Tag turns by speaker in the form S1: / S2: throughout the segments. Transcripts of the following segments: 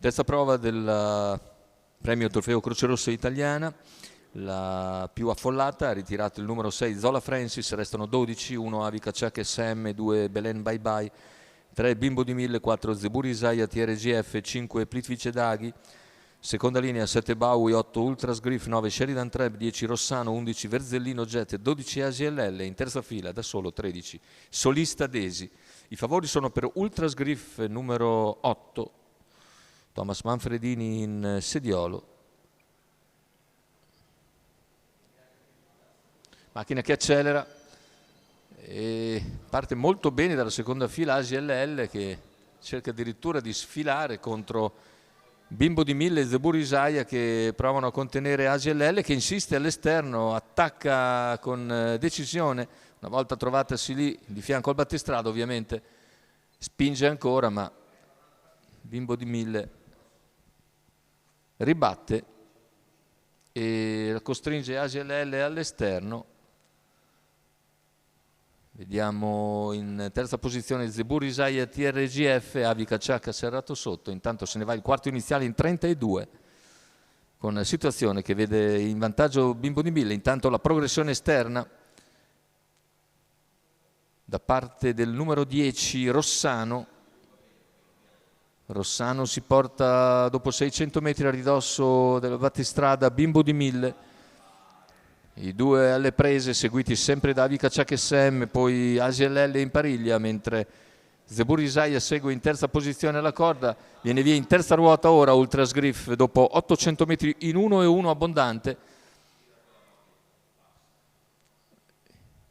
S1: Terza prova del premio Trofeo Croce Rossa Italiana, la più affollata, ha ritirato il numero 6 Zola Francis, restano 12, 1 Avica Ciak SM, 2 Belen Bye Bye, 3 Bimbo di 1000, 4 Zeburi Isaiah TRGF, 5 Plitvice Daghi, seconda linea 7 Bowie, 8 Ultras Griff, 9 Sheridan Treb, 10 Rossano, 11 Verzellino Jet, 12 ASLL, in terza fila da solo 13 Solista Desi. I favori sono per Ultras Griff numero 8, Thomas Manfredini in sediolo. Macchina che accelera e parte molto bene dalla seconda fila ASLL, che cerca addirittura di sfilare contro Bimbo di 1000 e Zeburi Isaiah, che provano a contenere ASLL, che insiste all'esterno, attacca con decisione. Una volta trovatasi lì di fianco al battistrada, ovviamente spinge ancora, ma Bimbo di 1000 ribatte e costringe ASLL all'esterno. Vediamo in terza posizione Zeburi Isaiah TRGF, Avica Ciak serrato sotto. Intanto se ne va il quarto iniziale in 32, con situazione che vede in vantaggio Bimbo di 1000. Intanto la progressione esterna da parte del numero 10 Rossano. Rossano si porta dopo 600 metri a ridosso del battistrada Bimbo di 1000. I due alle prese, seguiti sempre da Avica Ciak SM, poi ASLL in pariglia, mentre Zeburi Isaiah segue in terza posizione alla corda. Viene via in terza ruota ora Ultras Griff dopo 800 metri in 1:1 abbondante.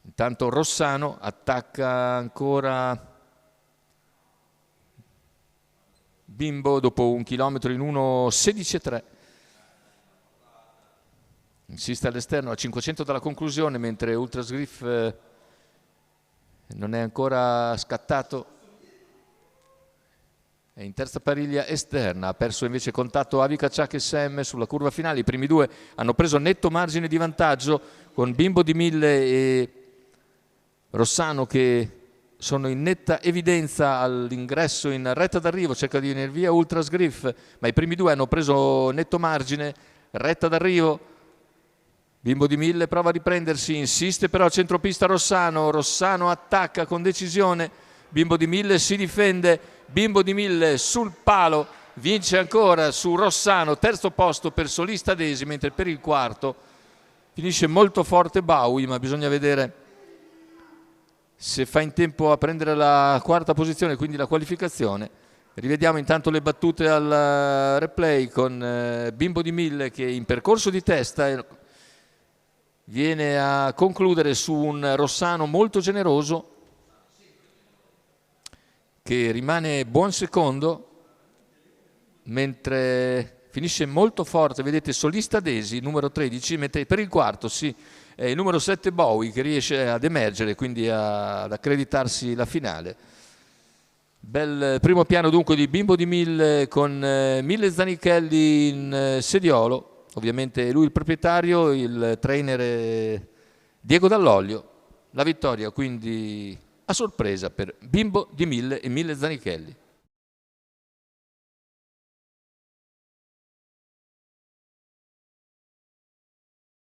S1: Intanto Rossano attacca ancora Bimbo dopo 1 chilometro in 1:16,3. Insiste all'esterno a 500 dalla conclusione, mentre Ultras Griff non è ancora scattato. È in terza pariglia esterna, ha perso invece contatto Avica Ciak SM sulla curva finale. I primi due hanno preso netto margine di vantaggio, con Bimbo di 1000 e Rossano che sono in netta evidenza all'ingresso in retta d'arrivo. Cerca di venire via Ultras Griff, ma i primi due hanno preso netto margine. Retta d'arrivo, Bimbo di 1000 prova a riprendersi, insiste però a centropista Rossano. Rossano attacca con decisione, Bimbo di 1000 si difende, Bimbo di 1000 sul palo, vince ancora su Rossano. Terzo posto per Solista Desi, mentre per il quarto finisce molto forte Bowie, ma bisogna vedere se fa in tempo a prendere la quarta posizione, quindi la qualificazione. Rivediamo intanto le battute al replay con Bimbo di 1000 che in percorso di testa viene a concludere su un Rossano molto generoso, che rimane buon secondo, mentre finisce molto forte, vedete, Solista Desi, numero 13, mentre per il quarto sì, è il numero 7 Bowie che riesce ad emergere, quindi ad accreditarsi la finale. Bel primo piano dunque di Bimbo di 1000 con 1000 Zanichelli in sediolo. Ovviamente lui il proprietario, il trainer è Diego Dall'Olio. La vittoria quindi a sorpresa per Bimbo di 1000 e 1000 Zanichelli.